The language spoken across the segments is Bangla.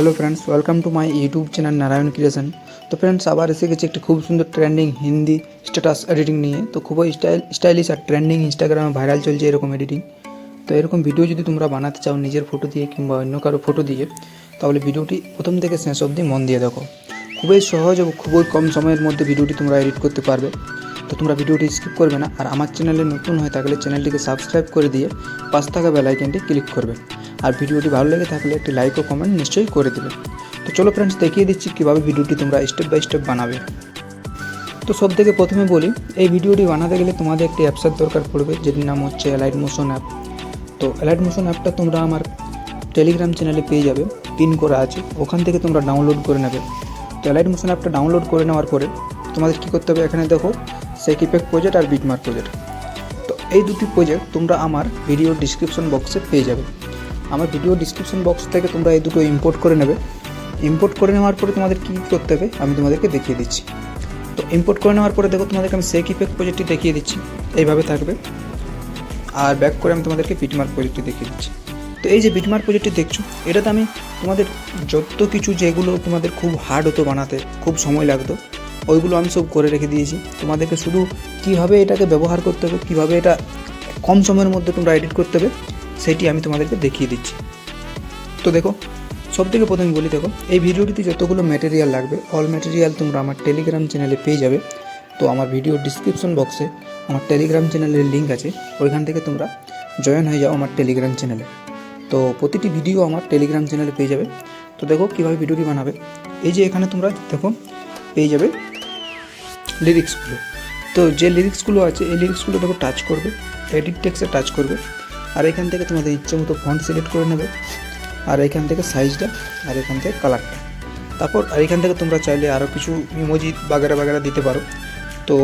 Hello friends, welcome to my YouTube channel Narayan creation. তো ফ্রেন্ডস, আবার এসে গেছে একটি খুব সুন্দর ট্রেন্ডিং হিন্দি স্ট্যাটাস এডিটিং নিয়ে। তো খুবই স্টাইলিশ আর ট্রেন্ডিং, ইনস্টাগ্রামে ভাইরাল চলছে এরকম এডিটিং। তো এরকম ভিডিও যদি তোমরা বানাতে চাও নিজের ফটো দিয়ে কিংবা অন্য কারো ফটো দিয়ে, তাহলে ভিডিওটি প্রথম থেকে শেষ অবধি মন দিয়ে দেখো। খুবই সহজ এবং খুবই কম সময়ের মধ্যে ভিডিওটি তোমরা এডিট করতে পারবে। তো তোমরা ভিডিওটি স্কিপ করবে না, আর আমার চ্যানেলে নতুন হয়ে থাকলে চ্যানেলটিকে সাবস্ক্রাইব করে দিয়ে পাশে থাকা বেল আইকনটি ক্লিক করবে। আর ভিডিওটি ভালো লেগে থাকলে একটি লাইক ও কমেন্ট নিশ্চয়ই করে দেবে। তো চলো ফ্রেন্ডস, দেখিয়ে দিচ্ছি কীভাবে ভিডিওটি তোমরা স্টেপ বাই স্টেপ বানাবে। তো সব থেকে প্রথমে বলি, এই ভিডিওটি বানাতে গেলে তোমাদের একটি অ্যাপসের দরকার পড়বে, যেটির নাম হচ্ছে এলাইট মোশন অ্যাপ। তো এলাইট মোশন অ্যাপটা তোমরা আমার টেলিগ্রাম চ্যানেলে পেয়ে যাবে, পিন করা আছে, ওখান থেকে তোমরা ডাউনলোড করে নেবে। তো এলাইট মোশন অ্যাপটা ডাউনলোড করে নেওয়ার পরে তোমাদের কী করতে হবে, এখানে দেখো সেক ইফেক্ট প্রজেক্ট আর বিটমার্ক প্রজেক্ট। তো এই দুটি প্রজেক্ট তোমরা আমার ভিডিও ডিসক্রিপশন বক্সে পেয়ে যাবে। আমার ভিডিও ডিসক্রিপশন বক্স থেকে তোমরা এই দুটো ইম্পোর্ট করে নেবে। ইম্পোর্ট করে নেওয়ার পরে তোমাদের কী করতে হবে আমি তোমাদেরকে দেখিয়ে দিচ্ছি। তো ইম্পোর্ট করে নেওয়ার পরে দেখো তোমাদেরকে আমি সেক ইফেক্ট প্রজেক্টটি দেখিয়ে দিচ্ছি, এইভাবে থাকবে। আর ব্যাক করে আমি তোমাদেরকে বিটমার্ক প্রজেক্টটি দেখিয়ে দিচ্ছি। তো এই যে বিটমার্ক প্রজেক্টটি দেখছো, এটাতে আমি তোমাদের যত কিছু যেগুলো তোমাদের খুব হার্ড হতো বানাতে, খুব সময় লাগতো, ওইগুলো আমি সব করে রেখে দিয়েছি। তোমাদেরকে শুধু কীভাবে এটাকে ব্যবহার করতে হবে, কীভাবে এটা কম সময়ের মধ্যে তোমরা এডিট করতে হবে, সেটি আমি তোমাদেরকে দেখিয়ে দিচ্ছি। তো দেখো, সব থেকে প্রথমে বলি, দেখো এই ভিডিওটিতে যতগুলো ম্যাটেরিয়াল লাগবে, অল ম্যাটেরিয়াল তোমরা আমার টেলিগ্রাম চ্যানেলে পেয়ে যাবে। তো আমার ভিডিও ডিসক্রিপশন বক্সে আমার টেলিগ্রাম চ্যানেলের লিঙ্ক আছে, ওইখান থেকে তোমরা জয়েন হয়ে যাও আমার টেলিগ্রাম চ্যানেলে। তো প্রতিটি ভিডিও আমার টেলিগ্রাম চ্যানেলে পেয়ে যাবে। তো দেখো কীভাবে ভিডিওটি বানাবে। এই যে এখানে তোমরা দেখো পেয়ে যাবে লিরিক্সগুলো। তো যে লিরিক্সগুলো আছে, এই লিরিক্সগুলো দেখো টাচ করবে, এডিট টেক্সটে টাচ করবে, আর এখান থেকে তোমাদের ইচ্ছে মতো ফন্ট সিলেক্ট করে নেবে, আর এখান থেকে সাইজটা, আর এখান থেকে কালারটা। তারপর আর এখান থেকে তোমরা চাইলে আরও কিছু ইমোজি বাগেরা দিতে পারো, তো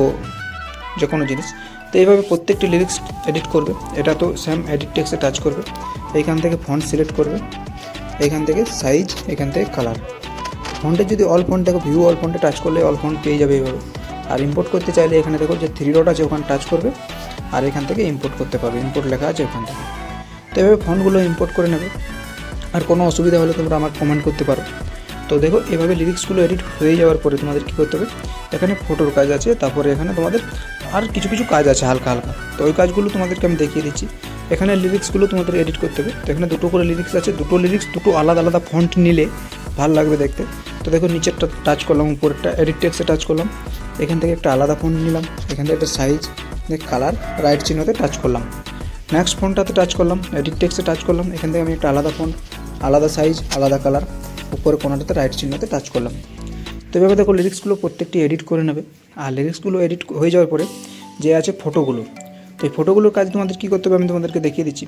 যে কোনো জিনিস। তো এইভাবে প্রত্যেকটি লিরিক্স এডিট করবে। এটা তো সেম এডিট টেক্সটে টাচ করবে, এইখান থেকে ফন্ট সিলেক্ট করবে, এইখান থেকে সাইজ, এখান থেকে কালার। ফন্টের যদি অল ফন্ট দেখো, ভিউ অল ফন্টে টাচ করলে অল ফন্ট পেয়ে যাবে এইভাবে। আর ইম্পোর্ট করতে চাইলে এখানে দেখো যে 3 ডট আছে, ওখানে টাচ করবে, আর এখান থেকে ইম্পোর্ট করতে পারবে, ইম্পোর্ট লেখা আছে ওখান থেকে। তো এভাবে ফন্টগুলো ইম্পোর্ট করে নেবে। আর কোনো অসুবিধা হলে তোমরা আমাকে কমেন্ট করতে পারো। তো দেখো এভাবে লিরিক্সগুলো এডিট হয়ে যাওয়ার পরে তোমাদের কী করতে হবে, এখানে ফটোর কাজ আছে, তারপরে এখানে তোমাদের আর কিছু কিছু কাজ আছে হালকা হালকা। তো ওই কাজগুলো তোমাদেরকে আমি দেখিয়ে দিচ্ছি। এখানে লিরিক্সগুলো তোমাদের এডিট করতে হবে। তো এখানে দুটো করে লিরিক্স আছে, দুটো লিরিক্স দুটো আলাদা আলাদা ফন্ট নিলে ভালো লাগবে দেখতে। তো দেখো নিচেরটা টাচ করলাম, উপরেরটা এডিট টেক্সটে টাচ করলাম, এখান থেকে একটা আলাদা ফন্ট নিলাম, এখান থেকে একটা সাইজ, কালার, রাইট চিহ্নতে টাচ করলাম। নেক্সট ফন্টটাতে টাচ করলাম, এডিট টেক্সটে টাচ করলাম, এখান থেকে আমি একটা আলাদা ফন্ট, আলাদা সাইজ, আলাদা কালার, উপরে কোনাটাতে রাইট চিহ্নতে টাচ করলাম। তো এভাবে দেখো লিরিক্সগুলো প্রত্যেকটি এডিট করে নেবে। আর লিরিক্সগুলো এডিট হয়ে যাওয়ার পরে যে আছে ফটোগুলো, তো এই ফটোগুলোর কাজ তোমাদের কী করতে হবে আমি তোমাদেরকে দেখিয়ে দিচ্ছি।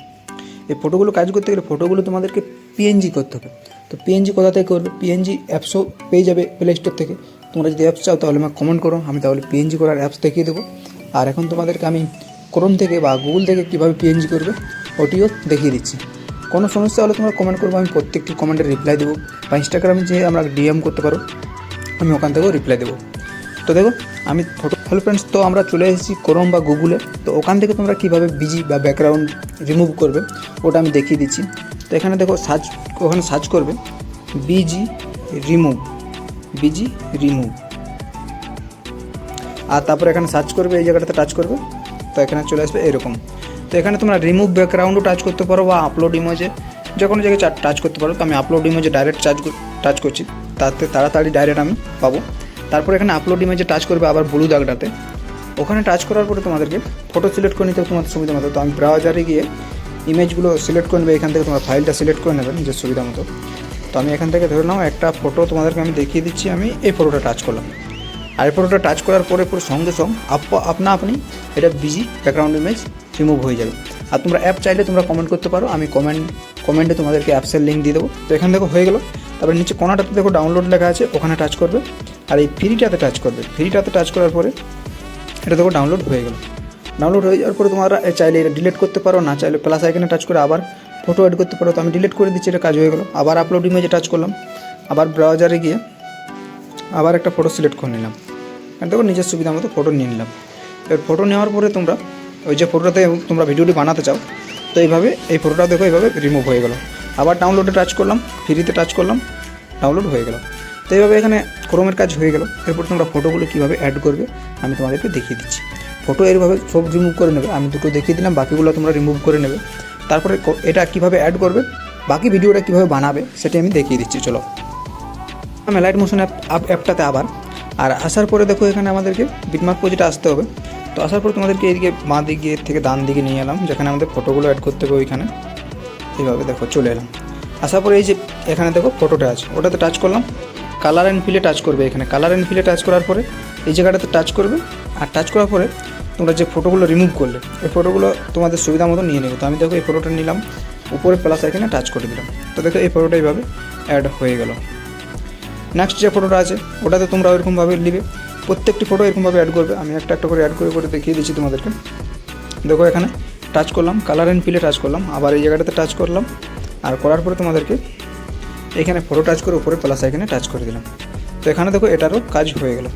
এই ফটোগুলো কাজ করতে গেলে ফটোগুলো তোমাদেরকে পিএনজি করতে হবে। তো পিএনজি কোথা থেকে করবে, পিএনজি অ্যাপসও পেয়ে যাবে প্লে স্টোর থেকে। তোমরা যদি অ্যাপস চাও তাহলে আমাকে কমেন্ট করো, আমি তাহলে পিএনজি করার অ্যাপস দেখিয়ে দেবো। আর এখন তোমাদেরকে আমি ক্রোম থেকে বা গুগল থেকে কীভাবে পিএনজি করবে ওটিও দেখিয়ে দিচ্ছি। কোনো সমস্যা হলে তোমরা কমেন্ট করবো, আমি প্রত্যেকটি কমেন্টের রিপ্লাই দেবো। বা ইনস্টাগ্রামে যে আমরা ডিএম করতে পারো, আমি ওখান থেকেও রিপ্লাই দেবো। তো দেখো আমি ফটো, হ্যালো ফ্রেন্ডস, তো আমরা চলে এসেছি ক্রোম বা গুগলে। তো ওখান থেকে তোমরা কীভাবে বিজি বা ব্যাকগ্রাউন্ড রিমুভ করবে ওটা আমি দেখিয়ে দিচ্ছি। তো এখানে দেখো ওখানে সার্চ করবে বিজি রিমুভ, বিজি রিমুভ, আর তারপরে এখানে সার্চ করবে, এই জায়গাটাতে টাচ করবে, তো এখানে চলে আসবে এরকম। তো এখানে তোমরা রিমুভ ব্যাকগ্রাউন্ডও টাচ করতে পারো, বা আপলোড ইমেজে যে কোনো জায়গায় টাচ করতে পারো। তো আমি আপলোড ইমেজে ডাইরেক্ট টাচ করছি, তাতে তাড়াতাড়ি ডাইরেক্ট আমি পাবো। তারপর এখানে আপলোড ইমেজে টাচ করবে আবার ব্লু দাগটাতে, ওখানে টাচ করার পরে তোমাদেরকে ফটো সিলেক্ট করে নিতে হবে তোমাদের সুবিধা মতো। তো আমি ব্রাউজারে গিয়ে ইমেজগুলো সিলেক্ট করে নেবে, এখান থেকে তোমার ফাইলটা সিলেক্ট করে নেবে নিজের সুবিধা মতো। তো আমি এখান থেকে ধরে নাও একটা ফটো তোমাদেরকে আমি দেখিয়ে দিচ্ছি। আমি এই ফটোটা টাচ করলাম, আর এই ফটোটা টাচ করার পরে পুরো সঙ্গে আপনি এটা বিজি ব্যাকগ্রাউন্ড ইমেজ রিমুভ হয়ে যাবে। আর তোমরা অ্যাপ চাইলে তোমরা কমেন্ট করতে পারো, আমি কমেন্টে তোমাদেরকে অ্যাপসের লিঙ্ক দিয়ে দেবো। তো এখান থেকে হয়ে গেল। তারপরে নিচে কোনাটাতে দেখো ডাউনলোড লেখা আছে, ওখানে টাচ করবে, আর এই ফ্রিটাতে টাচ করবে। ফ্রিটাতে টাচ করার পরে এটা দেখো ডাউনলোড হয়ে গেল। ডাউনলোড হয়ে যাওয়ার পরে তোমরা চাইলে এটা ডিলিট করতে পারো, না চাইলে প্লাস আইকনে টাচ করে আবার ফটো এড করতে পারো। তো আমি ডিলিট করে দিচ্ছি, এটা কাজ হয়ে গেলো। আবার আপলোড ইমেজে টাচ করলাম, আবার ব্রাউজারে গিয়ে আবার একটা ফটো সিলেক্ট করে নিলাম, দেখো নিজের সুবিধা মতো ফটো নিয়ে নিলাম। এবার ফটো নেওয়ার পরে তোমরা ওই যে ফটোটাতে তোমরা ভিডিওটি বানাতে চাও, তো এইভাবে এই ফটোটা দেখো এইভাবে রিমুভ হয়ে গেল। আবার ডাউনলোডে টাচ করলাম, ফ্রিতে টাচ করলাম, ডাউনলোড হয়ে গেল। তো এইভাবে এখানে ক্রোমের কাজ হয়ে গেল। এরপর তোমরা ফটোগুলো কীভাবে অ্যাড করবে আমি তোমাদেরকে দেখিয়ে দিচ্ছি। ফটো এইভাবে সব রিমুভ করে নেবে, আমি দুটো দেখিয়ে দিলাম, বাকিগুলো তোমরা রিমুভ করে নেবে। তারপরে এটা কীভাবে অ্যাড করবে, বাকি ভিডিওটা কীভাবে বানাবে সেটা আমি দেখিয়ে দিচ্ছি। চলো আমি লাইট মোশন অ্যাপটাতে আবার আসার পরে দেখো এখানে আমাদেরকে বিটমার্ক প্রজেক্টে আসতে হবে। তো আসার পরে তোমাদেরকে এইদিকে বাঁ দিকে থেকে ডান দিকে নিয়ে এলাম, যেখানে আমাদের ফটোগুলো অ্যাড করতে হবে ওইখানে। এইভাবে দেখো চলে এলাম। আসার পরে এই যে এখানে দেখো ফটোটা আছে, ওটাতে টাচ করলাম, কালার অ্যান্ড ফিলে টাচ করবে। এখানে কালার অ্যান্ড ফিলে টাচ করার পরে এই জায়গাটাতে টাচ করবে। আর টাচ করার পরে তোমরা যে ফটোগুলো রিমুভ করলে এই ফটোগুলো তোমাদের সুবিধা মতো নিয়ে নেবে। তো আমি দেখো এই ফটোটা নিলাম, উপরে প্লাস এখানে টাচ করে দিলাম। তো দেখো এই ফটোটা এইভাবে অ্যাড হয়ে গেল। নেক্সট যে ফটোটা আছে ওটাতে তোমরা ওইরকমভাবে নেবে, প্রত্যেকটি ফটো এরকমভাবে অ্যাড করবে। আমি একটা একটা করে অ্যাড করে করে দেখিয়ে দিচ্ছি তোমাদেরকে। দেখো এখানে টাচ করলাম, কালার অ্যান্ড ফিলে টাচ করলাম, আবার এই জায়গাটাতে টাচ করলাম। আর করার পরে তোমাদেরকে এখানে ফটো টাচ করে উপরে প্লাস এখানে টাচ করে দিলাম। তো এখানে দেখো এটারও কাজ হয়ে গেল।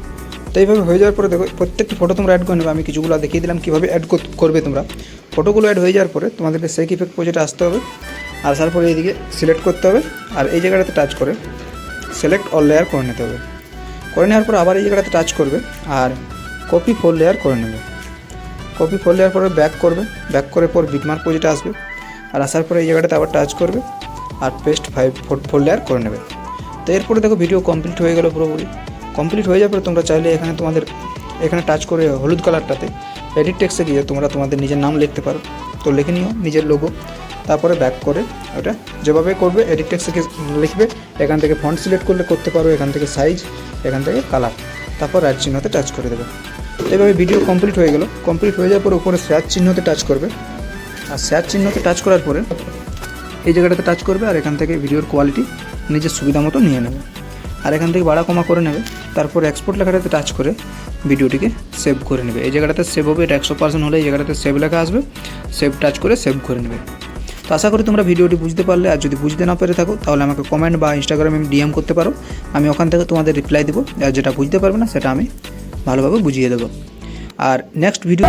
তো এইভাবে হয়ে যাওয়ার পরে দেখো প্রত্যেকটি ফটো তোমরা অ্যাড করে নেবে। আমি কিছুগুলো দেখিয়ে দিলাম কীভাবে অ্যাড করবে তোমরা। ফটোগুলো অ্যাড হয়ে যাওয়ার পরে তোমাদেরকে সেক ইফেক্ট প্রজেক্টে আসতে হবে। আর আসার পরে এইদিকে সিলেক্ট করতে হবে, আর এই জায়গাটাতে টাচ করে সিলেক্ট অল লেয়ার করে নিতে হবে। করে নেওয়ার পর আবার এই জায়গাটাতে টাচ করবে আর কপি ফোর লেয়ার করে নেবে। কপি ফোর লেয়ার পরে ব্যাক করবে, ব্যাক করে পর বিটমার্ক প্রজেক্টে আসবে। আর আসার পরে এই জায়গাটাতে আবার টাচ করবে আর পেস্ট 4 লেয়ার করে নেবে। তো এরপরে দেখো ভিডিও কমপ্লিট হয়ে গেল। পুরোপুরি কমপ্লিট হয়ে যাওয়ার পরে তোমরা চাইলে এখানে তোমাদের এখানে টাচ করে হলুদ কালারটাতে এডিট টেক্সটে গিয়ে তোমরা তোমাদের নিজের নাম লিখতে পারো। তো লিখে নিও নিজের লোগো, তারপরে ব্যাক করে ওটা যেভাবে করবে এডিট টেক্সটে লিখবে। এখান থেকে ফন্ট সিলেক্ট করলে করতে পারো, এখান থেকে সাইজ, এখান থেকে কালার, তারপর রাইট চিহ্নতে টাচ করে দেবে। এইভাবে ভিডিও কমপ্লিট হয়ে গেল। কমপ্লিট হয়ে যাওয়ার পর উপরে শেয়ার চিহ্নতে টাচ করবে। আর শেয়ার চিহ্নতে টাচ করার পরে এই জায়গাটাতে টাচ করবে আর এখান থেকে ভিডিওর কোয়ালিটি নিজের সুবিধা মতো নিয়ে নেবে। আর এখান থেকে বাড়া কমা করে নেবে। তারপর এক্সপোর্ট লেখাটাতে টাচ করে ভিডিওটিকে সেভ করে নেবে। এই জায়গাটাতে সেভ হবে, এটা 100% হলে এই জায়গাটাতে সেভ লেখা আসবে, সেভ টাচ করে সেভ করে নেবে। তো আশা করি তোমরা ভিডিওটি বুঝতে পারলে। আর যদি বুঝতে না পেরে থাকো তাহলে আমাকে কমেন্ট বা ইনস্টাগ্রামে ডিএম করতে পারো, আমি ওখান থেকে তোমাদের রিপ্লাই দেবো। আর যেটা বুঝতে পারবে না সেটা আমি ভালোভাবে বুঝিয়ে দেবো। আর নেক্সট ভিডিও